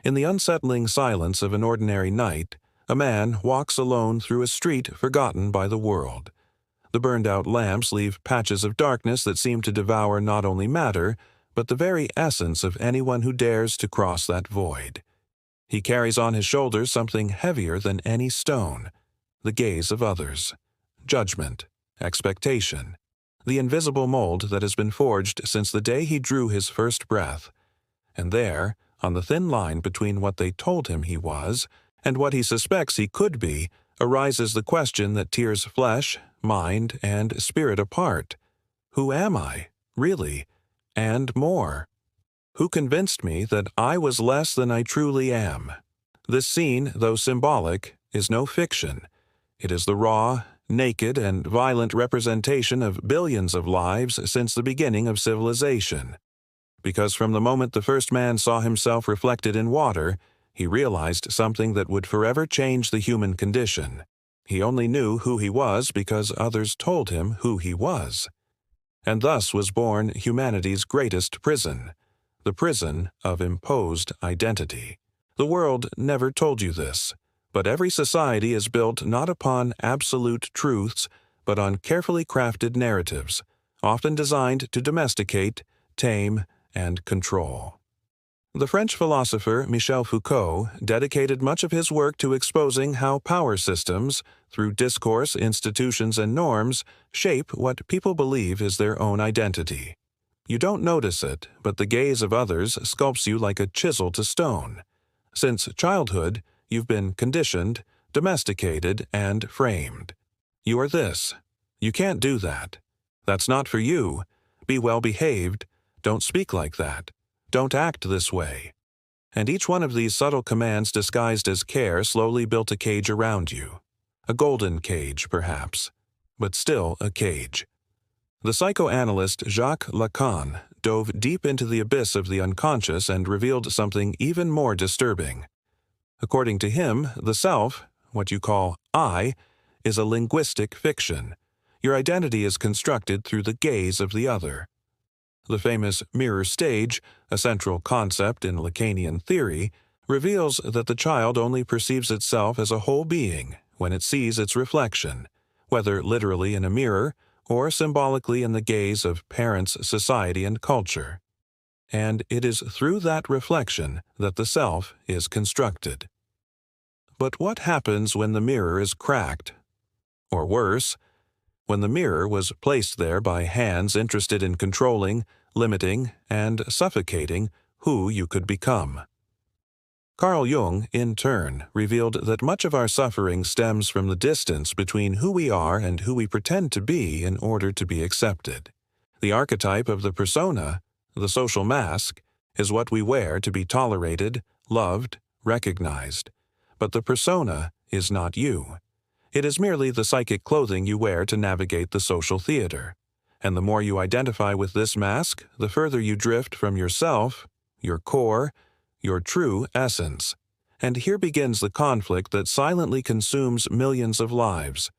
In the unsettling silence of an ordinary night, a man walks alone through a street forgotten by the world. The burned-out lamps leave patches of darkness that seem to devour not only matter, but the very essence of anyone who dares to cross that void. He carries on his shoulders something heavier than any stone: the gaze of others, judgment, expectation, the invisible mold that has been forged since the day he drew his first breath. And there, on the thin line between what they told him he was and what he suspects he could be, arises the question that tears flesh, mind, and spirit apart. Who am I, really? And more. Who convinced me that I was less than I truly am? This scene, though symbolic, is no fiction. It is the raw, naked, and violent representation of billions of lives since the beginning of civilization. Because from the moment the first man saw himself reflected in water, he realized something that would forever change the human condition. He only knew who he was because others told him who he was. And thus was born humanity's greatest prison, the prison of imposed identity. The world never told you this, but every society is built not upon absolute truths, but on carefully crafted narratives, often designed to domesticate, tame, and control. The French philosopher Michel Foucault dedicated much of his work to exposing how power systems, through discourse, institutions, and norms, shape what people believe is their own identity. You don't notice it, but the gaze of others sculpts you like a chisel to stone. Since childhood, you've been conditioned, domesticated, and framed. You are this. You can't do that. That's not for you. Be well behaved. Don't speak like that. Don't act this way. And each one of these subtle commands disguised as care slowly built a cage around you. A golden cage, perhaps, but still a cage. The psychoanalyst Jacques Lacan dove deep into the abyss of the unconscious and revealed something even more disturbing. According to him, the self, what you call I, is a linguistic fiction. Your identity is constructed through the gaze of the other. The famous mirror stage, a central concept in Lacanian theory, reveals that the child only perceives itself as a whole being when it sees its reflection, whether literally in a mirror or symbolically in the gaze of parents, society, and culture. And it is through that reflection that the self is constructed. But what happens when the mirror is cracked? Or worse, when the mirror was placed there by hands interested in controlling, limiting, and suffocating who you could become. Carl Jung, in turn, revealed that much of our suffering stems from the distance between who we are and who we pretend to be in order to be accepted. The archetype of the persona, the social mask, is what we wear to be tolerated, loved, recognized. But the persona is not you. It is merely the psychic clothing you wear to navigate the social theater. And the more you identify with this mask, the further you drift from yourself, your core, your true essence. And here begins the conflict that silently consumes millions of lives.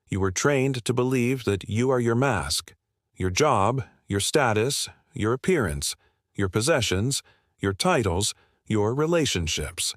You were trained to believe that you are your mask, your job, your status, your appearance, your possessions, your titles, your relationships.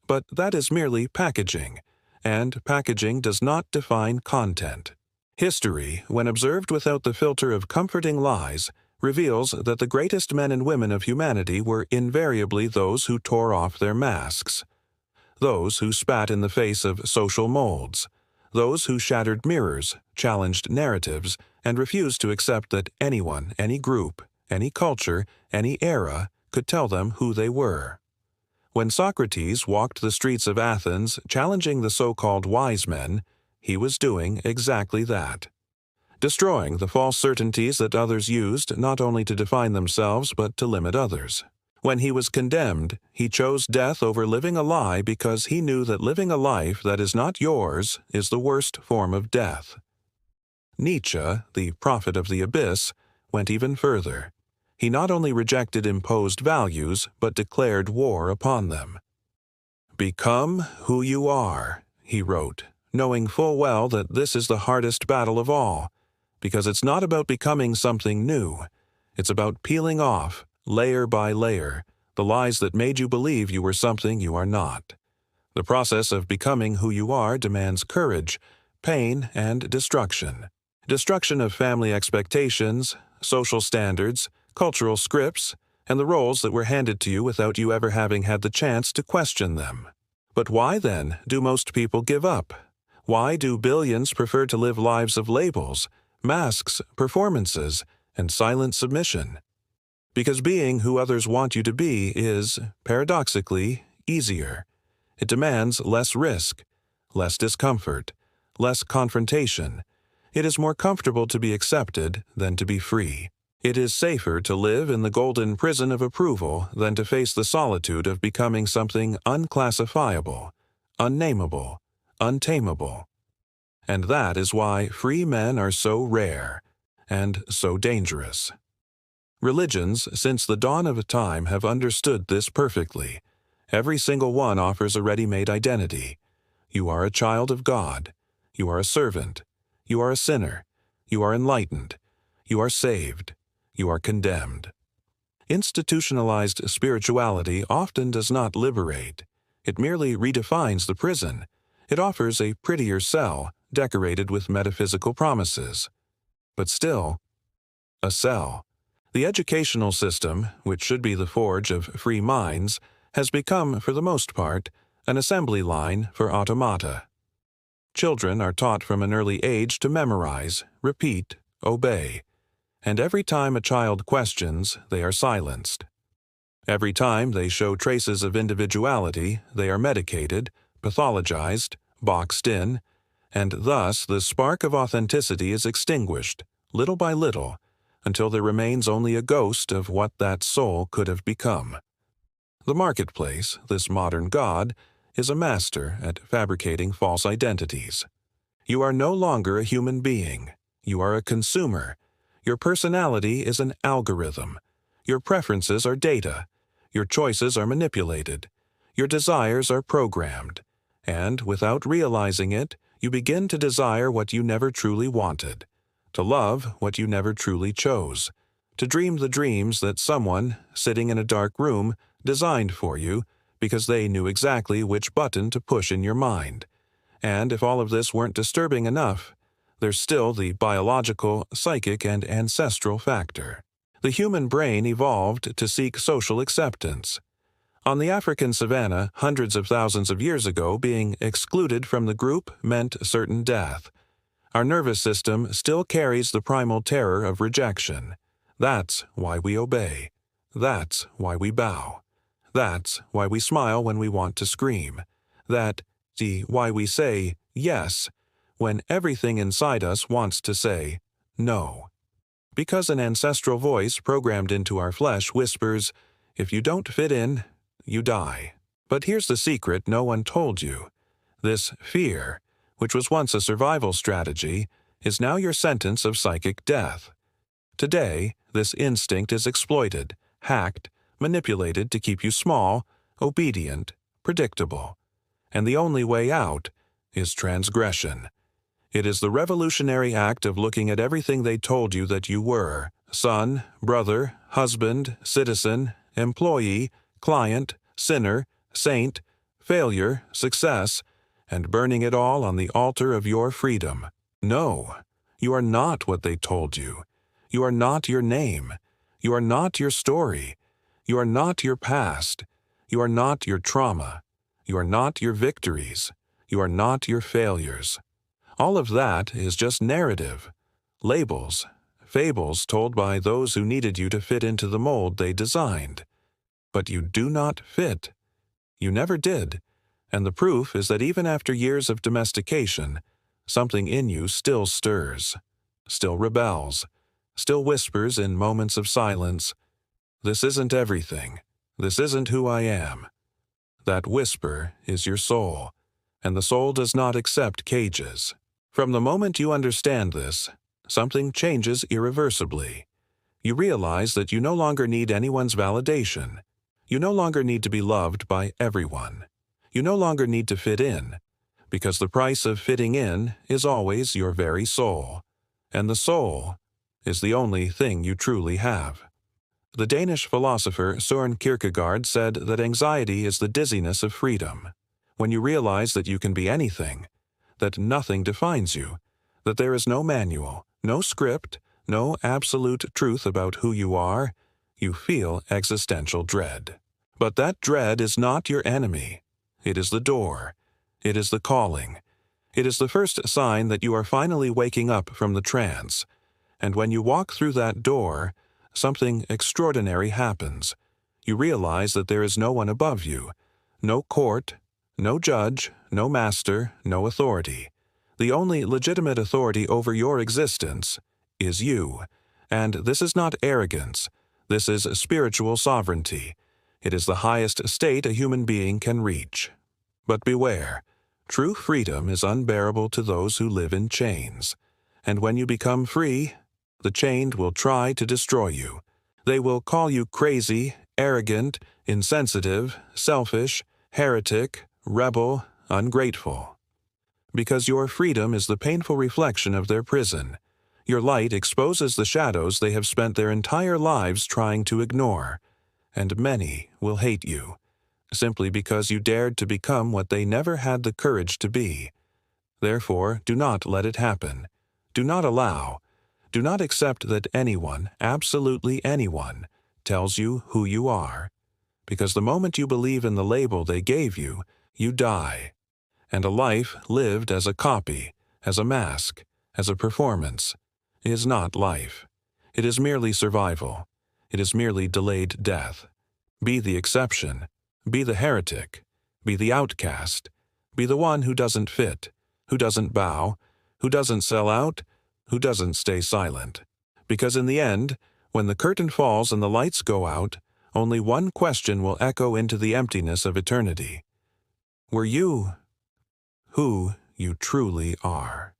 But that is merely packaging. And packaging does not define content. History, when observed without the filter of comforting lies, reveals that the greatest men and women of humanity were invariably those who tore off their masks, those who spat in the face of social molds, those who shattered mirrors, challenged narratives, and refused to accept that anyone, any group, any culture, any era could tell them who they were. When Socrates walked the streets of Athens challenging the so-called wise men, he was doing exactly that. Destroying the false certainties that others used not only to define themselves but to limit others. When he was condemned, he chose death over living a lie because he knew that living a life that is not yours is the worst form of death. Nietzsche, the prophet of the abyss, went even further. He not only rejected imposed values, but declared war upon them. "Become who you are," he wrote, knowing full well that this is the hardest battle of all, because it's not about becoming something new. It's about peeling off, layer by layer, the lies that made you believe you were something you are not. The process of becoming who you are demands courage, pain, and destruction. Destruction of family expectations, social standards, cultural scripts, and the roles that were handed to you without you ever having had the chance to question them. But why, then, do most people give up? Why do billions prefer to live lives of labels, masks, performances, and silent submission? Because being who others want you to be is, paradoxically, easier. It demands less risk, less discomfort, less confrontation. It is more comfortable to be accepted than to be free. It is safer to live in the golden prison of approval than to face the solitude of becoming something unclassifiable, unnameable, untamable. And that is why free men are so rare and so dangerous. Religions, since the dawn of time, have understood this perfectly. Every single one offers a ready-made identity. You are a child of God. You are a servant. You are a sinner. You are enlightened. You are saved. You are condemned. Institutionalized spirituality often does not liberate. It merely redefines the prison. It offers a prettier cell, decorated with metaphysical promises. But still, a cell. The educational system, which should be the forge of free minds, has become, for the most part, an assembly line for automata. Children are taught from an early age to memorize, repeat, obey. And every time a child questions, they are silenced. Every time they show traces of individuality, they are medicated, pathologized, boxed in, and thus the spark of authenticity is extinguished, little by little, until there remains only a ghost of what that soul could have become. The marketplace, this modern god, is a master at fabricating false identities. You are no longer a human being. You are a consumer. Your personality is an algorithm. Your preferences are data. Your choices are manipulated. Your desires are programmed. And, without realizing it, you begin to desire what you never truly wanted, to love what you never truly chose, to dream the dreams that someone, sitting in a dark room, designed for you because they knew exactly which button to push in your mind. And if all of this weren't disturbing enough, there's still the biological, psychic, and ancestral factor. The human brain evolved to seek social acceptance. On the African savanna, hundreds of thousands of years ago, being excluded from the group meant certain death. Our nervous system still carries the primal terror of rejection. That's why we obey. That's why we bow. That's why we smile when we want to scream. That's why we say yes when everything inside us wants to say no. Because an ancestral voice programmed into our flesh whispers, if you don't fit in, you die. But here's the secret no one told you. This fear, which was once a survival strategy, is now your sentence of psychic death. Today, this instinct is exploited, hacked, manipulated to keep you small, obedient, predictable. And the only way out is transgression. It is the revolutionary act of looking at everything they told you that you were, son, brother, husband, citizen, employee, client, sinner, saint, failure, success, and burning it all on the altar of your freedom. No, you are not what they told you. You are not your name. You are not your story. You are not your past. You are not your trauma. You are not your victories. You are not your failures. All of that is just narrative, labels, fables told by those who needed you to fit into the mold they designed. But you do not fit. You never did. And the proof is that even after years of domestication, something in you still stirs, still rebels, still whispers in moments of silence, "This isn't everything. This isn't who I am." That whisper is your soul, and the soul does not accept cages. From the moment you understand this, something changes irreversibly. You realize that you no longer need anyone's validation. You no longer need to be loved by everyone. You no longer need to fit in, because the price of fitting in is always your very soul, and the soul is the only thing you truly have. The Danish philosopher Søren Kierkegaard said that anxiety is the dizziness of freedom. When you realize that you can be anything, that nothing defines you, that there is no manual, no script, no absolute truth about who you are, you feel existential dread. But that dread is not your enemy. It is the door. It is the calling. It is the first sign that you are finally waking up from the trance. And when you walk through that door, something extraordinary happens. You realize that there is no one above you, no court, no judge, no master, no authority. The only legitimate authority over your existence is you. And this is not arrogance. This is spiritual sovereignty. It is the highest state a human being can reach. But beware, true freedom is unbearable to those who live in chains. And when you become free, the chained will try to destroy you. They will call you crazy, arrogant, insensitive, selfish, heretic, rebel, ungrateful. Because your freedom is the painful reflection of their prison. Your light exposes the shadows they have spent their entire lives trying to ignore. And many will hate you, simply because you dared to become what they never had the courage to be. Therefore, do not let it happen. Do not allow. Do not accept that anyone, absolutely anyone, tells you who you are. Because the moment you believe in the label they gave you, you die. And a life lived as a copy, as a mask, as a performance, is not life. It is merely survival. It is merely delayed death. Be the exception. Be the heretic. Be the outcast. Be the one who doesn't fit, who doesn't bow, who doesn't sell out, who doesn't stay silent. Because in the end, when the curtain falls and the lights go out, only one question will echo into the emptiness of eternity. Were you who you truly are?